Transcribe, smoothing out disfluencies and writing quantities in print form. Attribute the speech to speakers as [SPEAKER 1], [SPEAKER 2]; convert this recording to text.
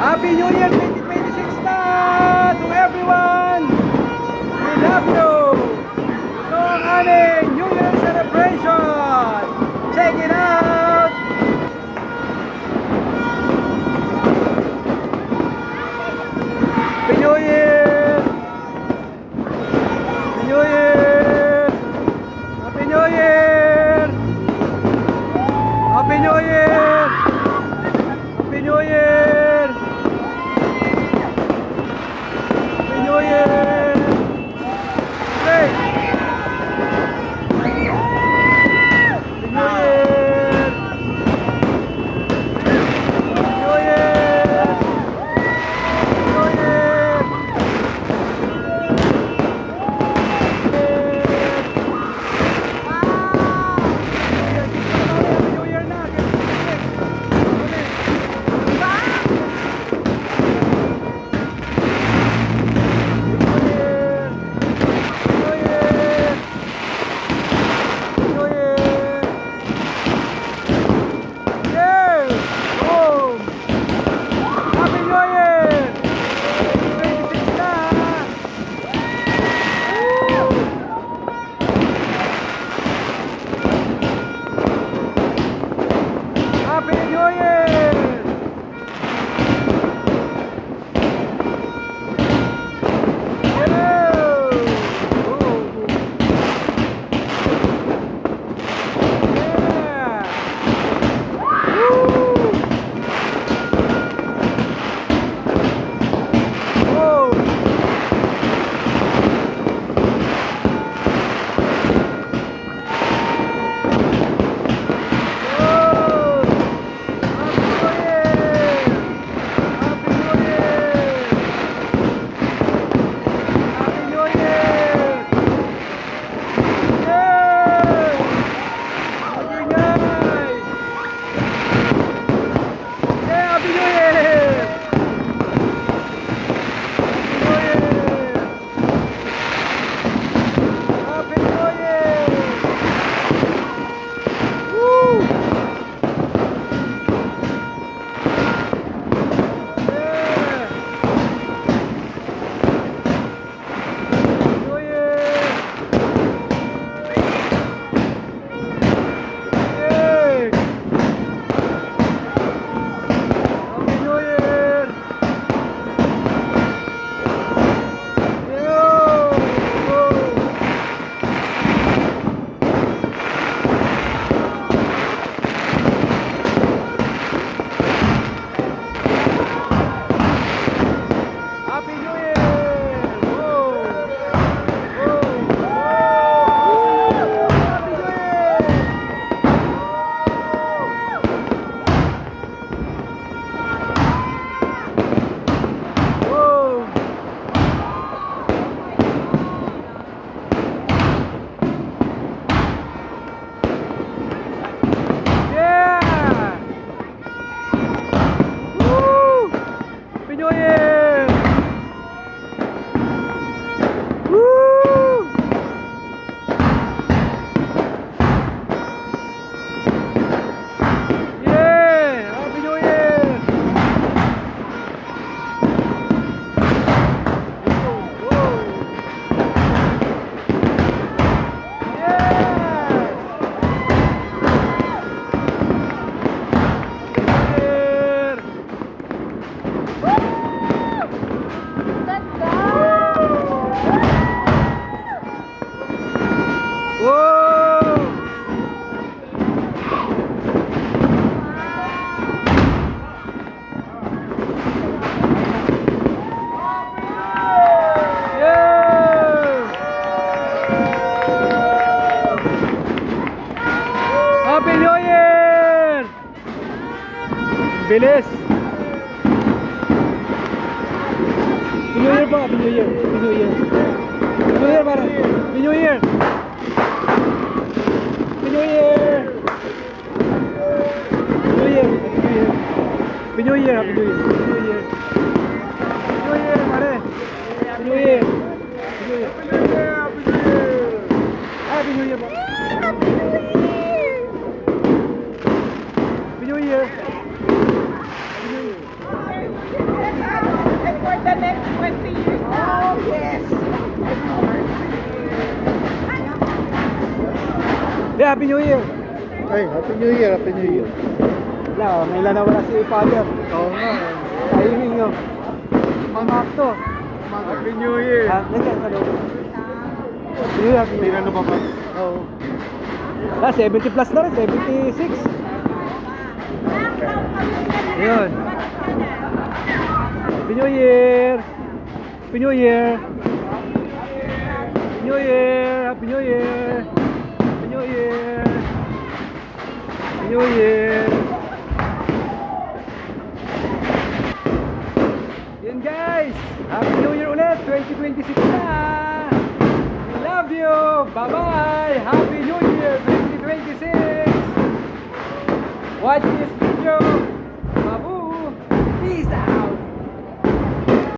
[SPEAKER 1] Happy New Year 2026 na to everyone! We love you! Ito ang aming New Year celebration! Check it out! Happy New Year! Happy New Year! Happy New Year! Happy New Year! Happy New Year! Happy New Year! Hey! Happy New Year! Happy New Year! New Year! Happy New Year na! Happy New Year! Happy New Year! Bilis! Happy New Year po! Happy New Year! Happy New Year! Happy New Year para! Happy New Year! Happy New Year! Happy New Year! Happy New Year! Happy New Year! Happy New Year! Happy New Year! Happy New Year pare! Happy New Year! Happy New Year! Happy New Year po! Happy New Year! Happy New Year!
[SPEAKER 2] for the next 20 years. Oh, yes.
[SPEAKER 1] Yeah, Happy New Year!
[SPEAKER 3] Ay, Happy New Year, Happy New Year.
[SPEAKER 1] Wala, may lana wala si Father.
[SPEAKER 3] Oo nga.
[SPEAKER 1] Timing nyo. Mga to.
[SPEAKER 3] Happy New Year.
[SPEAKER 1] Nandiyan sa loob. Happy New Year, Happy New Year.
[SPEAKER 3] Tinano pa ba? Oo.
[SPEAKER 1] 70 plus na rin, 76. Yun. Happy New Year! Happy New Year! Happy New Year! Happy New Year! Happy New Year! Happy New Year! Yun guys! Happy New Year ulit! 2026 na! We love you! Bye-bye! Happy New Year 2026! Watch this video! Babu! Peace out!